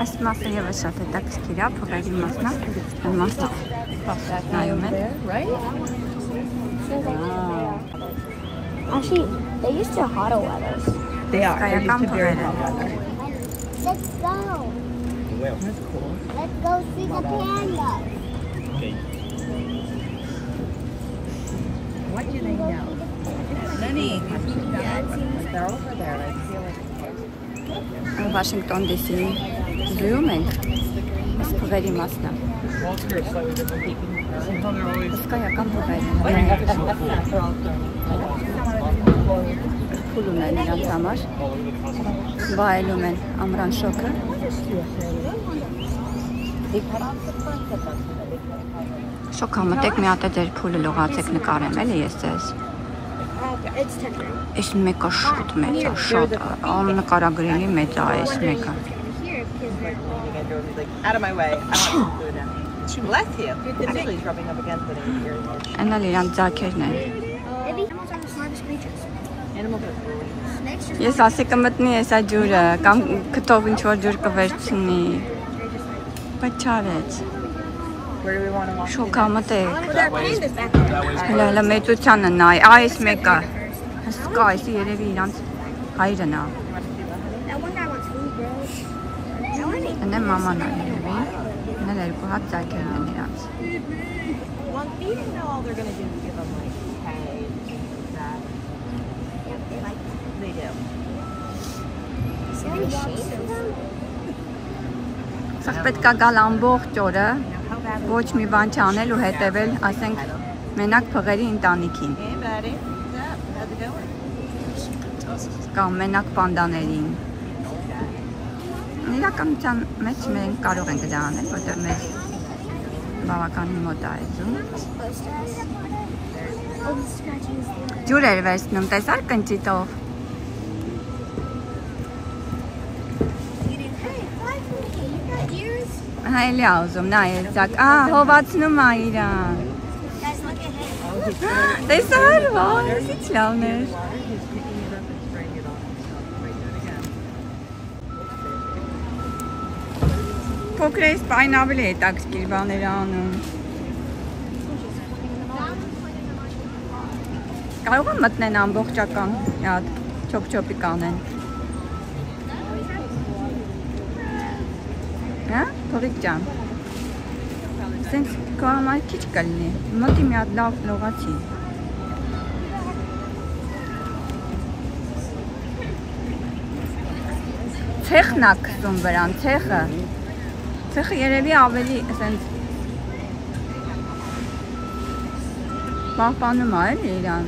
Այս մասը ևս շատ հետաքրքիր է, փողերի մասն է, այն մասը նայում են։ Actually, they used to hodl at us. They are. They're used to very hot weather. Let's go. Well, that's cool. Let's go see the pandas. Okay. What do they know? Lenny. They're over there. I feel like. Washington DC զույում ենք, այս փողերի մասն է։ Հսկայական փողեր են։ Փուլ ունեն իրանց համար, վայելում են ամռան շոկը։ Շոկ համտեք մի հատ է ձեր փուլը լողացեք նկարեմ, էլի ես ձեզ։ Այս մեկը շոտ մեծ է, շոտ, նկարագրելի մեծ է այս մեկը։ Out of my way. I don't want to do it now. Bless you. The Billy's rubbing up against it in here. Այն էլ իրանց ձակերն են։ Ես ասի կմտնի ես այդ ջուրը, կամ կտով ինչ-որ ջուր կվերցնի։ Բայց չարեց։ Շոկ համտեք։ Հլը մեծությանը նայ, այս մեկը։ Հսկա, այսի երևի իրանց հայրն է։ Են է մաման է երևի, են էլ երկու հատ ձայքերն են իրանց։ Սաղ պետք է գալ ամբողջ օրը, ոչ մի բան չանել ու հետևել, ասենք, մենակ փղերի ընտանիքին։ Կամ մենակ պանդաներին։ Իրականության մեջ մենք կարող ենք դա անել, որտեղ մեզ բավականին մոտ է այդում։ Ջուր էր վերցնում, տեսար կնճիտով։ Հայելի աուզում, նա է ձակ, հովացնում է իրան։ Տեսար, վայ, ինչ լավն էր։ Փոքրես պայն ավելի հետաքրքիր բաներ անում։ Կարող եմ մտնեն ամբողջական հատ չոփ-չոփի կանեն։ Հա, փողիկ ջան։ Սենց քո համար քիչ կլինի։ Մոտի մի հատ լավ լողացի։ Ցեխն է քսում վրան, ցեխը։ Ցեխը երևի ավելի ասենց պահպանում է էլի իրան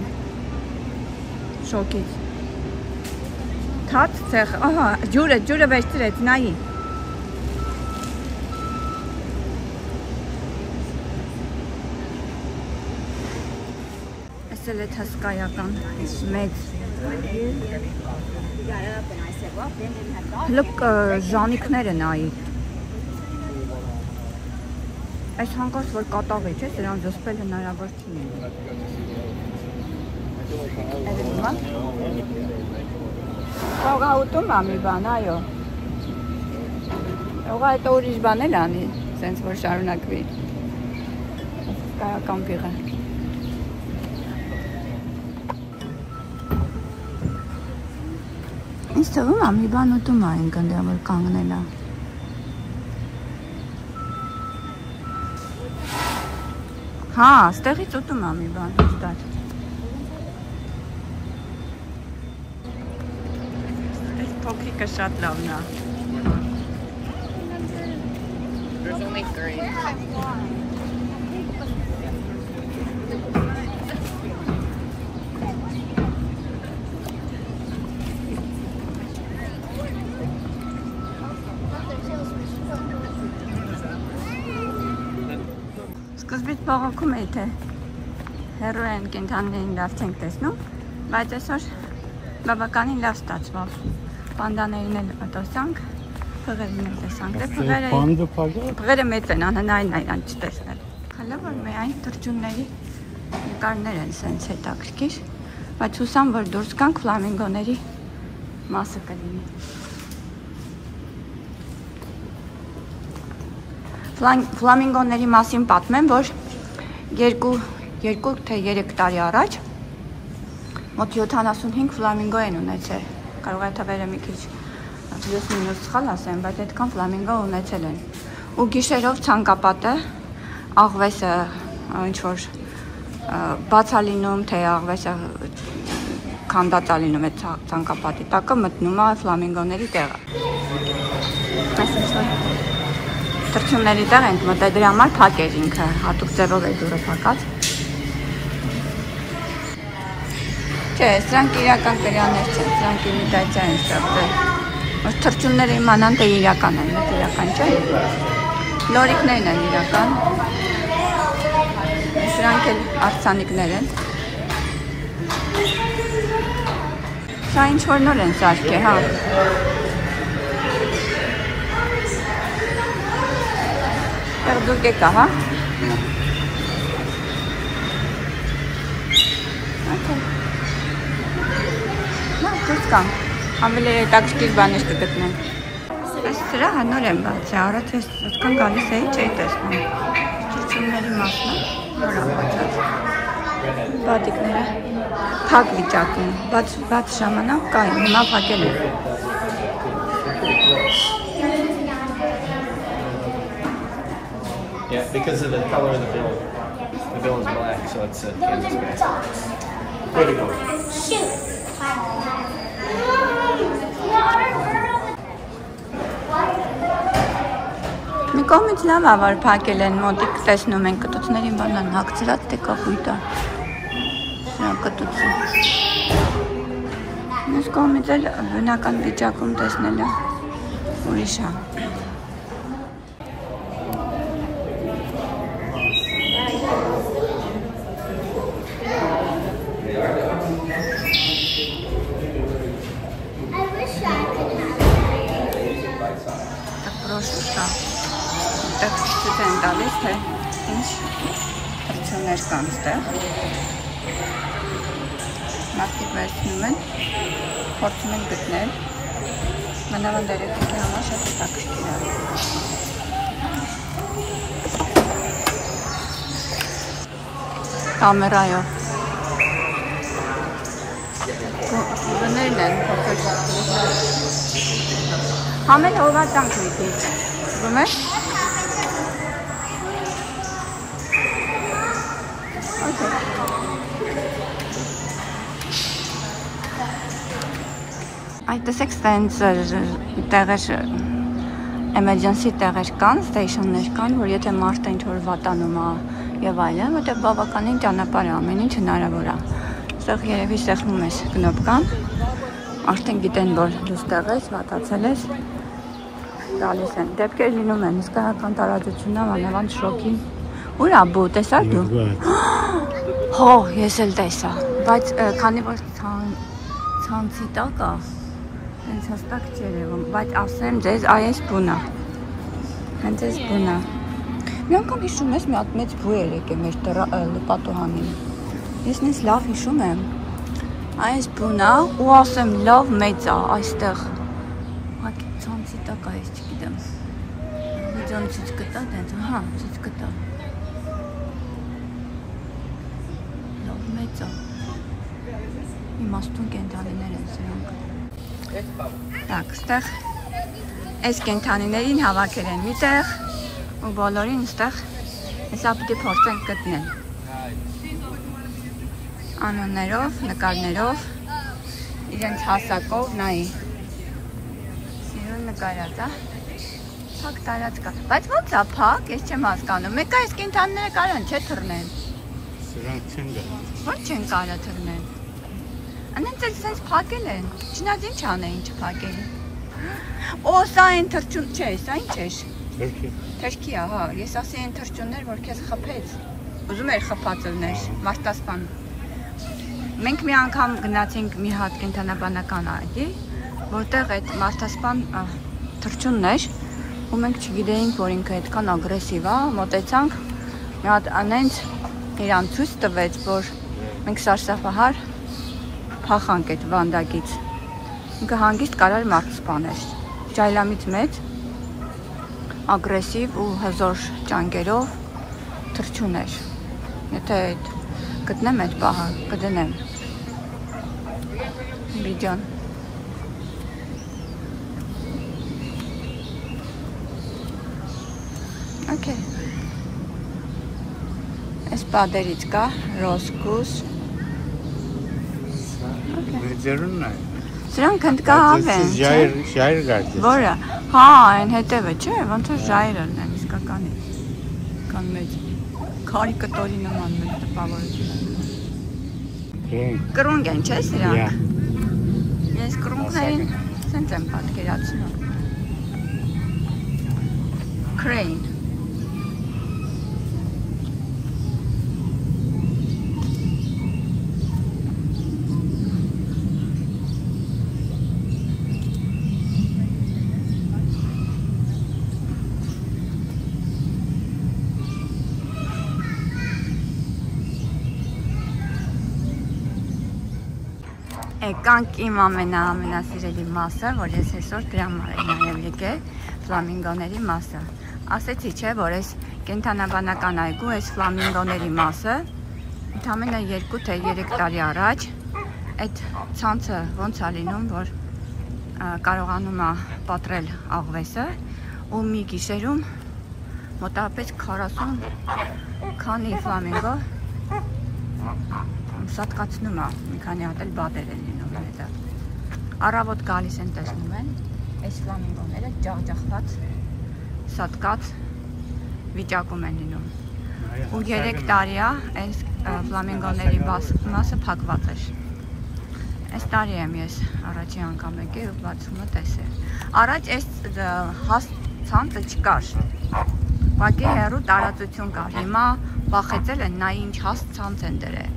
շոկից։ Թաց ցեխը, ահա, ջուրը վերցրեց, նայի։ Այս էլ է հսկայական, մեծ։ Լուկ ժանիքները նայի։ Այս հանկարծ որ կատաղ է, չէ, սրան զսպել հնարավոր չի։ Ողա ուտում է մի բան, այո։ Ողա հետո ուրիշ բան էլ անի, սենց որ շարունակվի։ Կայական պիղը։ Ինձ թվում է մի բան ուտում է այն գնդը, որ կանգնել է։ Հա, ստեղից ուտում է մի բան, հստակ։ Այս փոքրիկը շատ լավն է։ There's only 3. Սկզբից բողոքում էի, թե հեռու են կենդաններին լավ չենք տեսնում, բայց այսօր բավականին լավ ստացվավ։ Պանդաներին էլ տեսանք, փղերին էլ տեսանք, փղերը մեծ են, անհնարին է իրան չտեսնել։ Հələ որ միայն թրջունների նկարներ են սենց հետաքրքիր, բայց հուսամ, որ դուրս գանք ֆլամինգոների մասը կլինի։ Ֆլամինգոների մասին պատմեմ, որ 2 թե 3 տարի առաջ մոտ 75 ֆլամինգո են ունեցել։ Կարող է թվերը մի քիչ պլյուս-մինուս սխալ ասեմ, բայց այդքան ֆլամինգո ունեցել են։ Ու գիշերով ցանկապատը աղվեսը ինչ որ բացալինում, թե աղվեսը քանդածալինում է ցանկապատի տակը մտնում է ֆլամինգոների տեղը։ Այսինքն թռչունների տեղ ենք մտել, դրա համար փակ էր ինքը, հատուկ ձևով է դուրը փակած։ Չէ, սրանք իրական կրյաներ չեն, սրանք իմիտացիա են ստեղծել։ Որ թռչունները իմանան, թե իրական են, մեծ իրական չէ։ Լորիկներն են իրական։ Սրանք էլ արձանիկներ են։ Սա ինչ որ նոր են սարքել, հա։ Դուք եկա, հա։ Դուրս կամ, ավելի հետաքրքիր բաներ կգտնենք։ Այս սրահը նոր եմ բացել, առաջ ես այդքան գալիս էի, չէի տեսնում։ Թռչունների մասն է, նոր եմ բացած։ Բադիկները փակ վիճակում, բաց ժամանակ կային, հիմա փակել եմ։ Yeah, because of the color of the bill. The bill is black, so it's a canvas back. Pretty cool. Մի կողմից լավ է, որ փակել են, մոտիկ տեսնում են կտուցներին բանան հագցրած, թե կախույտ է։ Սրա կտուցը։ Մյուս կողմից էլ բնական վիճակում տեսնելը ուրիշ է։ Ցույց են տալիս, թե ինչ թռչուններ կան ստեղ։ Մարդիկ վերցնում են, փորձում են գտնել։ Մանավանդ երեքի համար շատ հետաքրքիր է։ Կամերայով։ Գներն են փոքր։ Համել հովացանք մի քիչ։ Զգում եք։ Այդ տեսեք ստենց տեղեր emergency տեղեր կան, ստեյշններ կան, որ եթե մարդը ինչ-որ վատանում է եւ այլն, որտեղ բավականին ճանապարհ է, ամեն ինչ հնարավոր է։ Այստեղ երևի սեղմում ես կնոպկան, արդեն գիտեն, որ դու ստեղ ես, վատացել ես, գալիս են։ Դեպքեր լինում են, հսկայական տարածությունն է, մանավանդ շոկի։ Ուր է բու, տեսա՞ր դու։ Հո, ես էլ տեսա, բայց քանի որ ցանցի տակ է, հենց հստակ չերևում, բայց ասեմ ձեզ, այս բուն է, հենց այս բուն է։ Մի անգամ հիշում ես, մի հատ մեծ բու էր եկել մեր պատուհանին, ես նենց լավ հիշում եմ, այս բուն է ու ասեմ լավ մեծ է այստեղ, հակի ցանցի տակ է, ես չգիտեմ, վիդեոն ցույց կտա, դենց, հա, ցույց կտա, լավ մեծ է, իմաստուն կենդանիներ են սրանք։ Так, ստեղ այս կենդանիներին հավաքել են միտեղ ու բոլորին ստեղ հեսա պիտի փորձենք գտնել անուններով, նկարներով, իրենց հասակով, նայի սիրուն նկարած է, փակ տարած կա, բայց ոնց է փակ, ես չեմ հասկանում, մեկը այս կենդանիները կարան չէ թռնեն, սրանք չեն գա, ոնց չեն կարա թռնեն, Անենց էլ սենց փակել են, չնայած ինչ անեին չփակել։ Օ, սա են թռչուն, չէ, սա ինչ էր։ Թրքի։ Թրքի է, հա, ես ասի են թռչուններ, որ քեզ խփեց։ Ուզում էր խփածելներ, մարտասպան։ Մենք մի անգամ գնացինք մի հատ կենթանաբանական այգի, որտեղ այդ մարտասպան թռչունն էր, ու մենք չգիտեինք, որ ինքը այդքան ագրեսիվ է, մոտեցանք, մի հատ անենց իրան ցույց տվեց, որ մենք սարսափահար փախանք այդ վանդակից։ Ինքը հանգիստ կարար մարդ սպաներ։ Ջայլամից մեծ, ագրեսիվ ու հզոր ճանկերով թռչուներ։ Եթե գտնեմ այդ պահը, կդնեմ վիդեոն։ Okay. Այս պատերից կա ռոսկուս։ Մեջերունն է։ Սրանք հնդկահավ են, Ժայր գարդես։ Որը, հա, այն հետևը, չէ, ոնց որ ժայրն են իսկականի։ Կան մեծ քարի կտորի նման մեծ տպավորություն։ Կրունգ են, չէ՞ սրանք։ Ես կրունգներին սենց եմ պատկերացնում։ Crane։ Եկանք իմ ամենասիրելի մասը, որ ես այսօր դրա համար եմ նաև եկել, ֆլամինգոների մասը։ Ասեցի չէ, որ այս կենդանաբանական այգու այս ֆլամինգոների մասը ընդամենը 2 թե 3 տարի առաջ այդ ցանցը ոնց է լինում, որ կարողանում է պատրել աղվեսը ու մի գիշերում մոտավորապես 40 քանի ֆլամինգո սատկացնում է, մի քանի հատ էլ բադեր են լինում հետը։ Առավոտ գալիս են տեսնում են, այս ֆլամինգոները ջախջախված, սատկած վիճակում են լինում։ Ու 3 տարի է այս ֆլամինգոների մասը փակված էր։ Այս տարի եմ ես առաջի անգամ եկել ու բացումը տեսել։ Առաջ այս ցանցը չկար։ Ուղղակի հեռու տարածություն կար։ Հիմա վախեցել են, նա ինչ հաստ ցանց են դրել։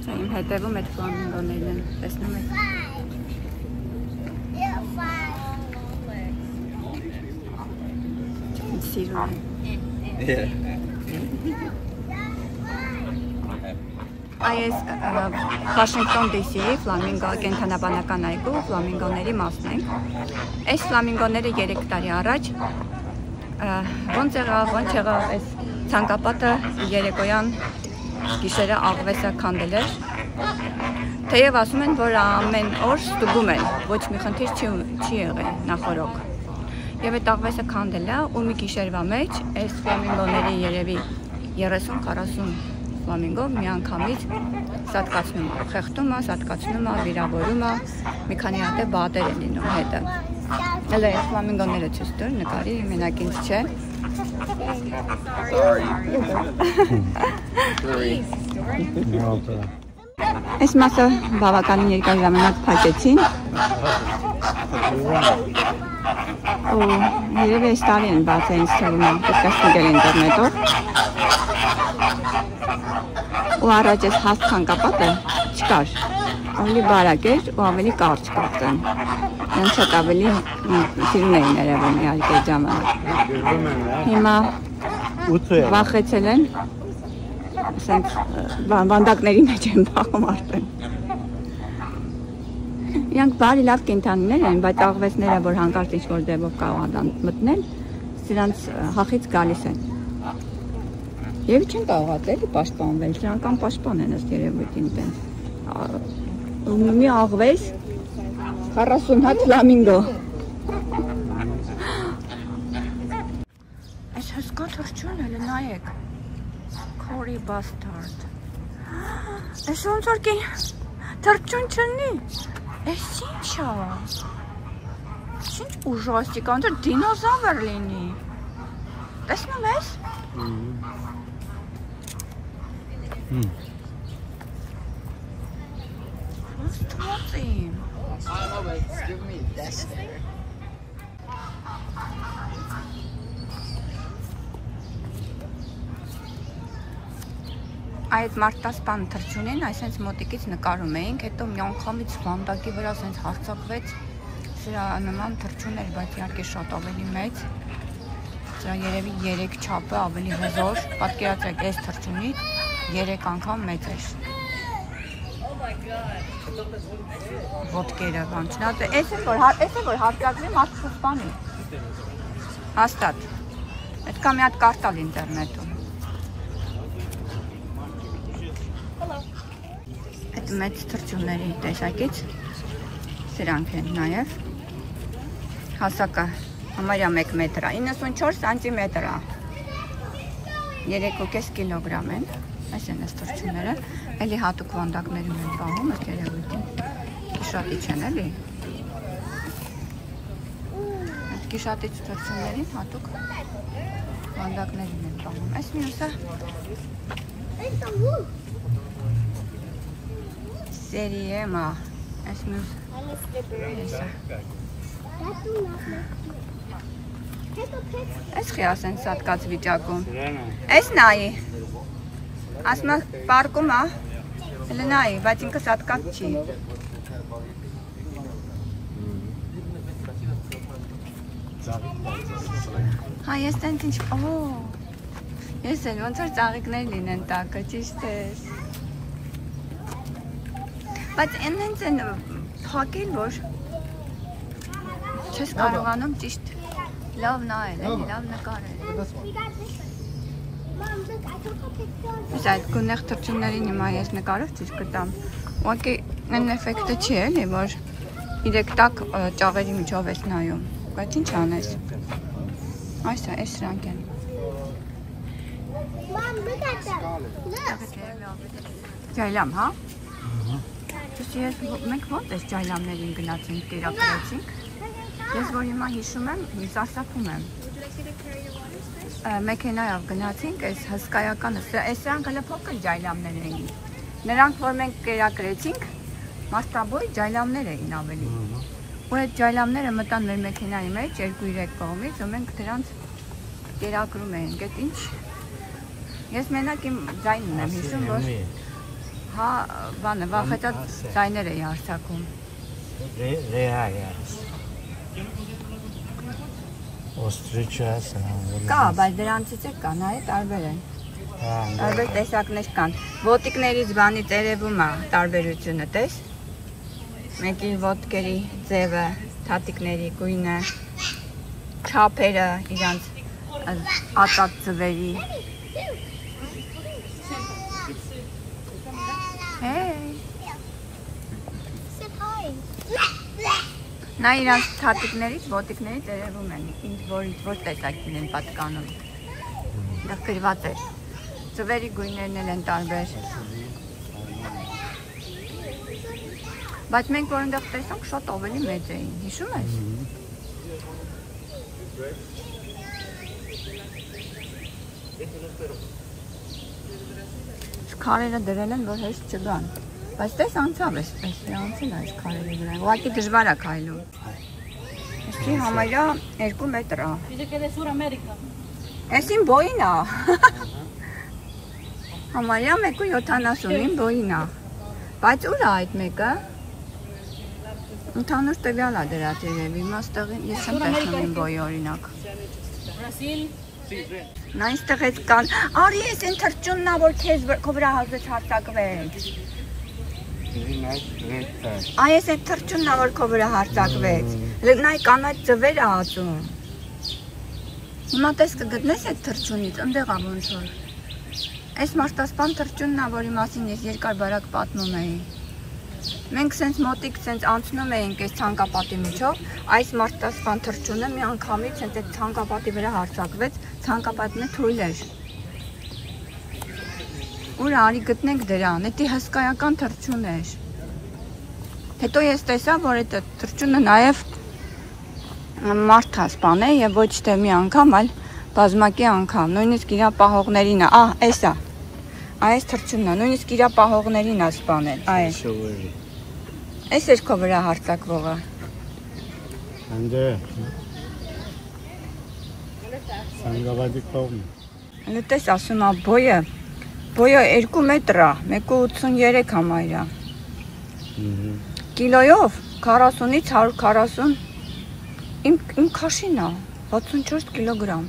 Իմ հետևում այդ ֆլամինգոներն են, տեսնում եք։ Սիրում եմ։ Այս Վաշինգտոն DC-ի ֆլամինգո կենդանաբանական այգու ֆլամինգոների մասն ենք։ Այս ֆլամինգոները 3 տարի առաջ ոնց եղավ այս ցանկապատը երեկոյան գիշերը աղվեսը քանդել էր, թեև ասում են, որ ամեն օր ստուգում են, ոչ մի խնդիր չի եղել նախորոք։ Եվ այդ աղվեսը քանդել է ու մի գիշերվա մեջ այս ֆլամինգոների երևի 30-40 ֆլամինգո միանգամից սատկացնում է, խեղդում է, սատկացնում է, վիրավորում է, մի քանի հատ է բադեր են լինում հետը։ Հələ այս ֆլամինգոները ցույց տուր, նկարի, մենակ ինձ չէ։ Այս մասը բավականին երկար ժամանակ փակեցին։ Ու երևի այս տարի են բացել ինձ թվում է, պետք է ստուգել ինտերնետով։ Ու առաջ այս հաստ ցանկապատը չկար։ Ավելի բարակ էր ու ավելի կարճ կարծեմ։ Նրանց շատ ավելի սիրուն էին երևում իհարկե ժամանակ։ Հիմա վախեցել են, ասենք վանդակների մեջ են բախում արդեն։ Իրանք բարի լավ կենդանիներ են, բայց աղվեսները, որ հանկարծ ինչ-որ ձևով կարող են մտնել, սրանց հախից գալիս են։ Եվ չեն կարողացել էլի պաշտպանվել, սրանք անպաշտպան են ըստ երևույթին տենց։ Մի աղվես 40 հատ ֆլամինգո։ Այս հսկա թռչուն էլ նայեք։ Cory bastard։ Այս ոնց որ թռչուն չլինի։ Այս ինչ է։ Ինչ ուժասիկ, ոնց որ դինոզավր լինի։ Տեսնում ես։ Ստացիմ։ I don't know, but it's giving me this there. Այդ մարտասպան թռչունին այսպես մոտիկից նկարում էինք, հետո մի անգամից վանդակի վրա այսպես հարցակվեց։ Սրա նման թռչուն էր, բայց իհարկե շատ ավելի մեծ։ Սրա երևի 3 չափը ավելի հզոր, պատկերացրեք այս թռչունի 3 անգամ մեծ էր։ Ոտքերը բան չնա, էս է որ հարկածվի մարդու սպանի։ Հաստատ։ Պետք է մի հատ կարտ տալ ինտերնետում։ Այդ մեծ թռչունների տեսակից սրանք են նաև։ Հասակը համարյա 1 մետր է, 94 սանտիմետր է, 3.5 կիլոգրամ են, այս են այս թռչունները, էլի հատուկ վանդակներում են պահում, ըստ երևույթին, գիշատիչ են էլի, այդ գիշատիչ թռչուններին հատուկ վանդակներում են պահում, այս մյուսը սերիեմա, այս մյուս էսա։ Այս խիաս են սատկած վիճակում։ Այս նայի։ Ասում է պարկում է։ Հələ նայի, բայց ինքը սատկած չի։ Հա, ես տենց ինչ, ես էլ ոնց որ ծաղիկներ լինեն տակը, ճիշտ ես։ Բայց հենց են փակել, որ չես կարողանում ճիշտ լավ նայել, լավ նկարել։ Իսկ այդ գունեղ թռչուններին հիմա ես նկարով ցույց կտամ։ Ուղղակի այն էֆեկտը չի էլի, որ իրեք տակ ճաղերի միջով ես նայում։ Բայց ինչ անես։ Այս սրանք են։ Ջայլամ, հա։ Մենք ո՞նց էս ջայլամներին գնացինք, կերակրեցինք։ Ես որ հիմա հիշում եմ, սարսափում եմ։ Մեքենայով գնացինք, այս հսկայականը, սրանք հələ փոքր ջայլամներ էին։ Նրանք, որ մենք կերակրեցինք, մասշտաբոյ ջայլամներ էին ավելի։ Ու այդ ջայլամները մտան մեր մեքենայի մեջ 2-3 կողմից, ու մենք դրանց կերակրում էինք։ Այդ ինչ։ Ես մենակ իմ ձայնն եմ հիշում, որ հա, բանը, վախեցած ձայներ էի արձակում։ Օստրիչը կա, բայց դրանցից է կա, նայ տարբեր են։ Տարբեր տեսակներ կան։ Ոտիկներից բանից երևում է տարբերությունը, տես։ Մեկի ոտքերի ձևը, թաթիկների գույնը, չափերը, իրանց ատած ձվերի։ Նա իրանց թաթիկներից, ոտիկներից երևում են, որ տեսակին են պատկանում։ Դա գրված է։ Ձվերի գույներն են տարբեր։ Բայց մենք որ այնտեղ տեսանք, շատ ավելի մեծ էին, հիշում ես։ Քարերը դրել են, որ հեշտ չգան։ Բայց տես անցավ էսպես, անցել այս քարերի վրա, ուղղակի դժվար է քայլում։ Էսի համարյա 2 մետր է։ Էս իմ բոյին է։ Համարյա 1.79 բոյին է։ Բայց ուր է այդ մեկը։ Ընդհանուր տվյալ է դրած երևի, իմաստեղին ես չեմ տեսնում իմ բոյի օրինակ։ Նա ինստեղից կան, արի ես են թռչունն է, որ քո վրա հազվեց հարձակվեց։ Այս է թռչունն է, որ քո վրա հարձակվեց։ Նայ կանաչ ձվեր է ածում։ Հիմա տես կգտնես այդ թռչունից, ընդեղ է ոնց որ։ Այս մարտասպան թռչունն է, որի մասին ես երկար բարակ պատմում էի։ Մենք սենց մոտիկ սենց անցնում էինք այս ցանկապատի միջով, այս մարտասպան թռչունը մի անգամից սենց այդ ցանկապատի վրա հարձակվեց, ցանկապատն է թույլ էր։ Ուր արի գտնենք դրան, դա հսկայական թռչուն էր։ Հետո ես տեսա, որ այդ թռչունը նաև մարդ է սպանել եւ ոչ թե մի անգամ, այլ բազմակի անգամ, նույնիսկ իր պահողներին է, էս է։ Այս թռչունն է, նույնիսկ իր պահողներին է սպանել, այս։ Էս էր քո վրա հարձակվողը։ Անդե։ Սանգավադի կողմ։ Լտես ասում է բոյը 2 մետր է, 1.83 համարյա։ Կիլոյով 40-ից 140 իմ քաշին է, 64 կիլոգրամ։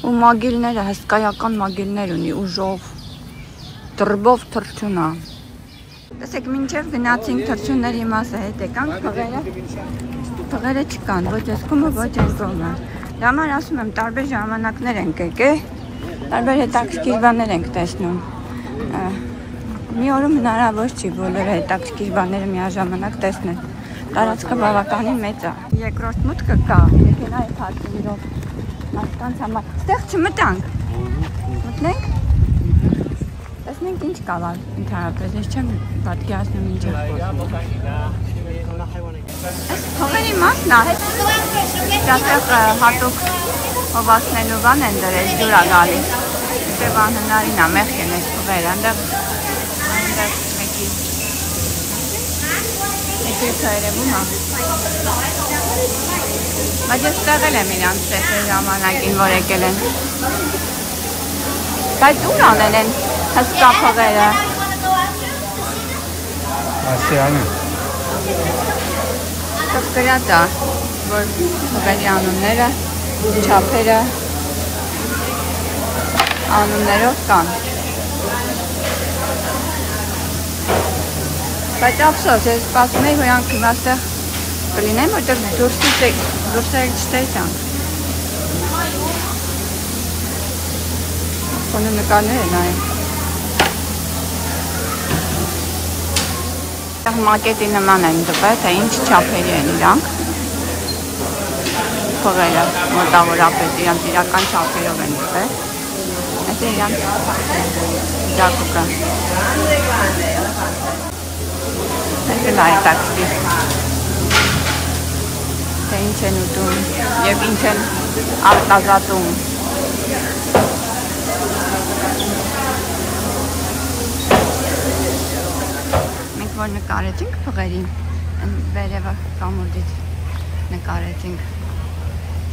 Ու մագիլները, հսկայական մագիլներ ունի, ուժով, դրբով թռչուն է։ Տեսեք, մինչև գնացինք թռչունների մասը հետ եկանք, փղերը չկան, ոչ այս կողմը, ոչ այն կողմը։ Դա համար ասում եմ, տարբեր ժամանակներ ենք եկել, տարբեր հետաքրքիր բաներ ենք տեսնում։ Մի օրում հնարավոր չի բոլորը հետաքրքիր բաները միաժամանակ տեսնել։ Տարածքը բավականին մեծ է։ Երկրորդ մուտքը կա, մեքենայի փարքինգով։ Մարդկանց համար։ Ստեղ չմտանք։ Մտնենք։ Տեսնենք ինչ կա ընդհանրապես, ես չեմ պատկերացնում ինչ է։ Այս փողերի մասն է, այստեղ հատուկ հովացնելու բան են դրել, ջուր է գալիս։ Դեպ անհնարին է, մեղք են այս փողերը, այնտեղ մեկի երևում է։ Բայց ես տեղել եմ իրանց տեսել ժամանակին, որ եկել են։ Բայց ուր անեն են հսկա փողերը։ Ասիանը։ Կրած է, որ փողերի անունները, չափերը անուններով կան։ Բայց ափսոս, ես սպասում եի, որ իրանք հիմա ստեղ կլինեն, որտեղ դուրսերը չտեսանք։ Խոնը նկարներ են այն։ Մակետի նման են տվել, թե ինչ չափերի են իրանք։ Փողերը մոտավորապես իրանք իրական չափերով են տվել։ Այս է իրանք ձակուկը։ Այս է լայտակսի։ Թե ինչ են ուտում և ինչ են արտազատում։ Որ նկարեցինք փղերին, վերևը կամուրջից նկարեցինք,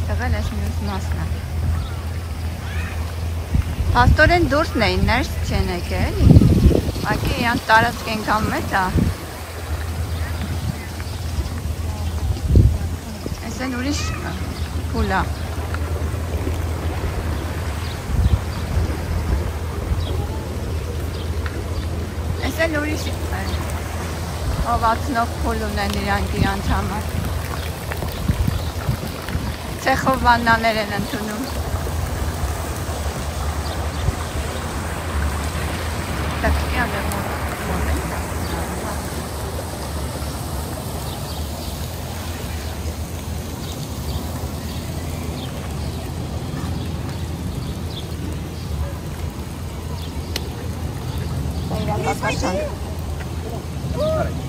տղել ես մյուս մասն է։ Պաստորեն դուրսն էին, ներս չեն եկել, էլի, վակի իրանց տարածք ենքան մեծ է։ Այս են ուրիշ փուլ է։ Այս են ուրիշ հովացնող փուլ ունեն իրանք համար։ Ցեխով վաննաներ են ընդունում։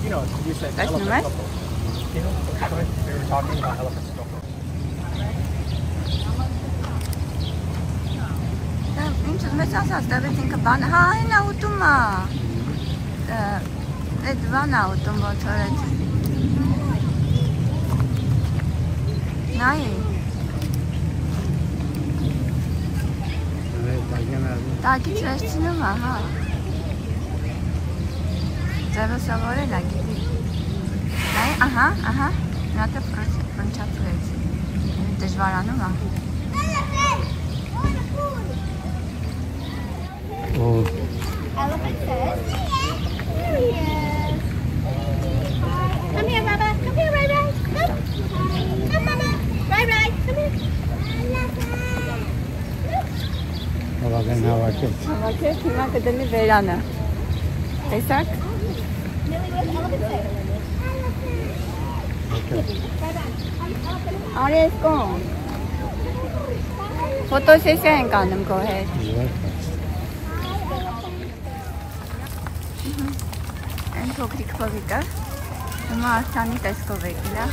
You know, you said That's elephant nice. couple. You know, we were talking about elephant couple. Ինչ մեծ ասած, դավեց ինքը բան, հա, այն է ուտում է, այդ բան է ուտում, ոնց որ այդ, նայի, տակից վերցնում է, հա, ձևը սովորել է, գիտի, նայի, ահա, նա տը ֆրնչացվեց, դժվարանում է, Elephant says, come here, Baba. Come here, Ray Ray. Come, Mama. Ray Ray, come here. Հավաքեն հավաքել։ Հավաքել, հիմա կդնի վերանը, տեսակ, արի ես կոմ, ֆոտոսեսիա ենք անում քո հետ։ Այն փոքրիկ փողիկը, հիմա Արցանի տեսքով եկել է։